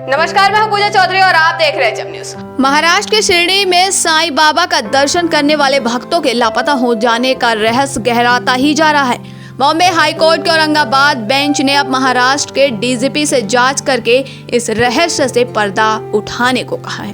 नमस्कार, मैं हूं पूजा चौधरी और आप देख रहे हैं जब न्यूज। महाराष्ट्र के शिरडी में साईं बाबा का दर्शन करने वाले भक्तों के लापता हो जाने का रहस्य गहराता ही जा रहा है। बॉम्बे हाईकोर्ट के औरंगाबाद बेंच ने अब महाराष्ट्र के डीजीपी से जांच करके इस रहस्य से पर्दा उठाने को कहा है।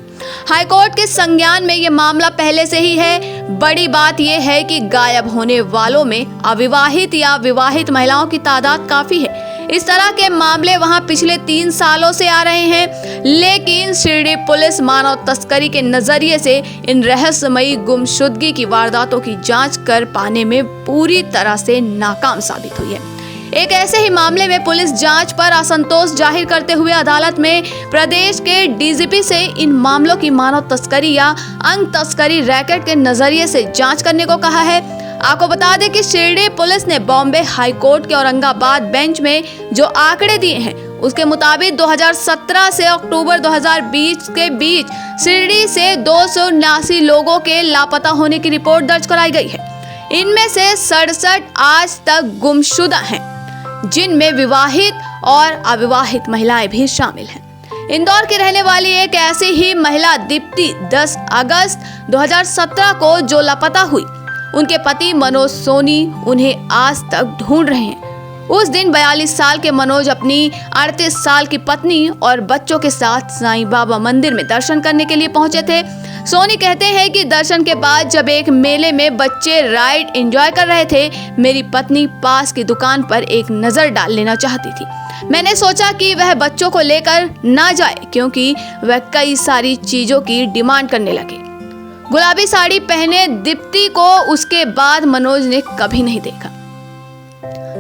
हाईकोर्ट के संज्ञान में ये मामला पहले से ही है। बड़ी बात यह है कि गायब होने वालों में अविवाहित या विवाहित महिलाओं की तादाद काफी है। इस तरह के मामले वहां पिछले 3 सालों से आ रहे हैं, लेकिन शिरडी पुलिस मानव तस्करी के नजरिए से इन रहस्यमयी गुमशुदगी की वारदातों की जांच कर पाने में पूरी तरह से नाकाम साबित हुई है। एक ऐसे ही मामले में पुलिस जांच पर असंतोष जाहिर करते हुए अदालत में प्रदेश के डीजीपी से इन मामलों की मानव तस्करी या अंग तस्करी रैकेट के नजरिए से जांच करने को कहा है। आपको बता दें कि शिरडी पुलिस ने बॉम्बे हाईकोर्ट के औरंगाबाद बेंच में जो आंकड़े दिए हैं उसके मुताबिक 2017 से अक्टूबर 2020 के बीच शिरडी से 279 लोगों के लापता होने की रिपोर्ट दर्ज कराई गई है। इनमें से 67 आज तक गुमशुदा हैं, जिनमें विवाहित और अविवाहित महिलाएं भी शामिल हैं। इंदौर की रहने वाली एक ऐसी ही महिला दीप्ति 10 अगस्त 2017 को जो लापता हुई, उनके पति मनोज सोनी उन्हें आज तक ढूंढ रहे हैं। उस दिन 42 साल के मनोज अपनी 38 साल की पत्नी और बच्चों के साथ साईं बाबा मंदिर में दर्शन करने के लिए पहुंचे थे। सोनी कहते हैं कि दर्शन के बाद जब एक मेले में बच्चे राइड एंजॉय कर रहे थे, मेरी पत्नी पास की दुकान पर एक नजर डाल लेना चाहती थी। मैंने सोचा कि वह बच्चों को लेकर ना जाए, क्योंकि वह कई सारी चीजों की डिमांड करने लगे। गुलाबी साड़ी पहने दीप्ति को उसके बाद मनोज ने कभी नहीं देखा।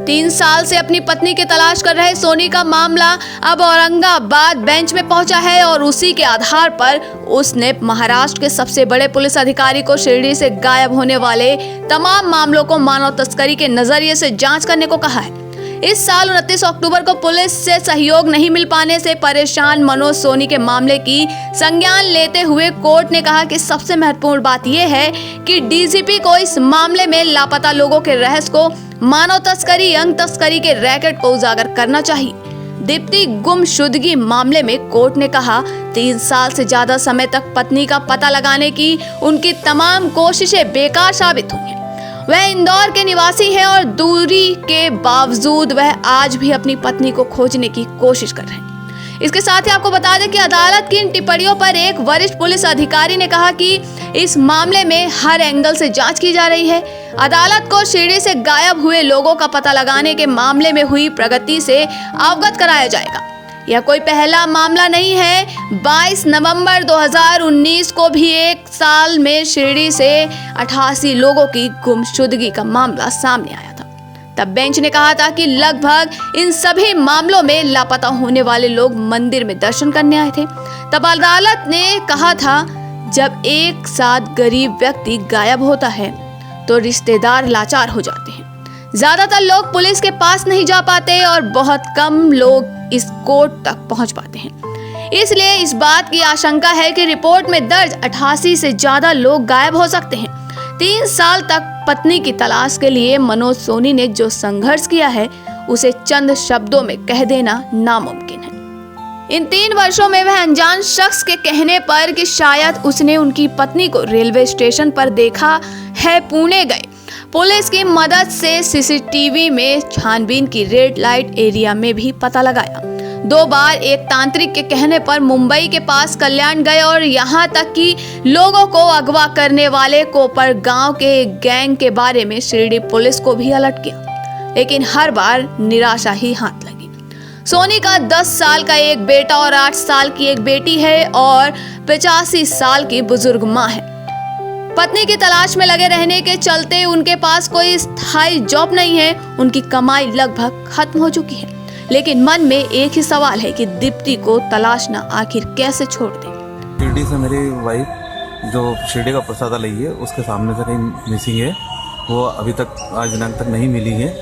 3 साल से अपनी पत्नी की तलाश कर रहे सोनी का मामला अब औरंगाबाद बेंच में पहुंचा है और उसी के आधार पर उसने महाराष्ट्र के सबसे बड़े पुलिस अधिकारी को शिरडी से गायब होने वाले तमाम मामलों को मानव तस्करी के नजरिए से जांच करने को कहा है। इस साल 29 अक्टूबर को पुलिस से सहयोग नहीं मिल पाने से परेशान मनोज सोनी के मामले की संज्ञान लेते हुए कोर्ट ने कहा कि सबसे महत्वपूर्ण बात यह है कि डीजीपी को इस मामले में लापता लोगों के रहस्य को, मानव तस्करी, अंग तस्करी के रैकेट को उजागर करना चाहिए। दीप्ति गुमशुदगी मामले में कोर्ट ने कहा 3 साल से ज्यादा समय तक पत्नी का पता लगाने की उनकी तमाम कोशिशें बेकार साबित हुई हैं। वह इंदौर के निवासी है और दूरी के बावजूद वह आज भी अपनी पत्नी को खोजने की कोशिश कर रहे हैं। इसके साथ ही आपको बता दें कि अदालत की इन टिप्पणियों पर एक वरिष्ठ पुलिस अधिकारी ने कहा कि इस मामले में हर एंगल से जांच की जा रही है। अदालत को शिरडी से गायब हुए लोगों का पता लगाने के मामले में हुई प्रगति से अवगत कराया जाएगा। यह कोई पहला मामला नहीं है। 22 नवंबर 2019 को भी एक साल में शिरडी से 88 लोगों की गुमशुदगी का मामला सामने आया था। तब बेंच ने कहा था कि लगभग इन सभी मामलों में लापता होने वाले लोग मंदिर में दर्शन करने आए थे। तब अदालत ने कहा था जब एक साथ गरीब व्यक्ति गायब होता है तो रिश्तेदार लाचार हो जाते हैं। ज्यादातर लोग पुलिस के पास नहीं जा पाते और बहुत कम लोग इस कोर्ट तक पहुंच पाते हैं। इसलिए इस बात की आशंका है कि रिपोर्ट में दर्ज 88 से ज्यादा लोग गायब हो सकते हैं। 3 साल तक पत्नी की तलाश के लिए मनोज सोनी ने जो संघर्ष किया है उसे चंद शब्दों में कह देना नामुमकिन है। इन 3 वर्षों में वह अनजान शख्स के कहने पर कि शायद उसने उनकी पत्नी को रेलवे स्टेशन पर देखा है, पुणे गए। पुलिस की मदद से सीसीटीवी में छानबीन की रेड लाइट एरिया में भी पता लगाया। 2 बार एक तांत्रिक के कहने पर मुंबई के पास कल्याण गए और यहाँ तक कि लोगों को अगवा करने वाले कोपर गांव के एक गैंग के बारे में शिरडी पुलिस को भी अलर्ट किया, लेकिन हर बार निराशा ही हाथ लगी। सोनी का 10 साल का एक बेटा और 8 साल की एक बेटी है और 85 साल की बुजुर्ग माँ है। पत्नी की तलाश में लगे रहने के चलते उनके पास कोई स्थायी जॉब नहीं है। उनकी कमाई लगभग खत्म हो चुकी है, लेकिन मन में एक ही सवाल है कि दीप्ति को तलाशना आखिर कैसे छोड़ दे। शिरडी से मेरी वाइफ जो शिरडी का प्रसाद लाई है उसके सामने से कहीं मिसिंग है, वो अभी तक आज दिनांक तक नहीं मिली है।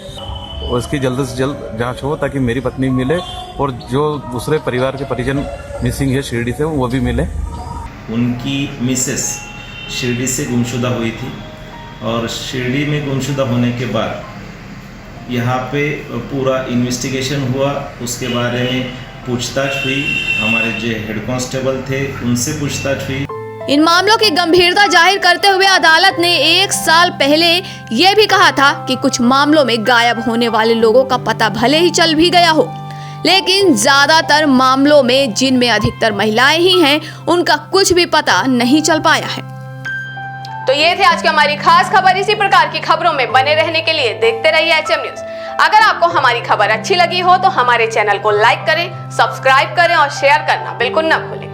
उसकी जल्द से जल्द जांच हो ताकि मेरी पत्नी मिले और जो दूसरे परिवार के परिजन मिसिंग है शिरडी से वो भी मिले। उनकी मिसेस शिरडी से गुमशुदा हुई थी और शिरडी में गुमशुदा होने के बाद यहाँ पे पूरा इन्वेस्टिगेशन हुआ, उसके बारे में पूछताछ हुई, हमारे जो हेड कांस्टेबल थे उनसे पूछताछ हुई। इन मामलों की गंभीरता जाहिर करते हुए अदालत ने 1 साल पहले ये भी कहा था कि कुछ मामलों में गायब होने वाले लोगों का पता भले ही चल भी गया हो, लेकिन ज्यादातर मामलों में जिनमें अधिकतर महिलाएं ही हैं, उनका कुछ भी पता नहीं चल पाया है। तो ये थे आज की हमारी खास खबर। इसी प्रकार की खबरों में बने रहने के लिए देखते रहिए HM न्यूज। अगर आपको हमारी खबर अच्छी लगी हो तो हमारे चैनल को लाइक करें, सब्सक्राइब करें और शेयर करना बिल्कुल न भूलें।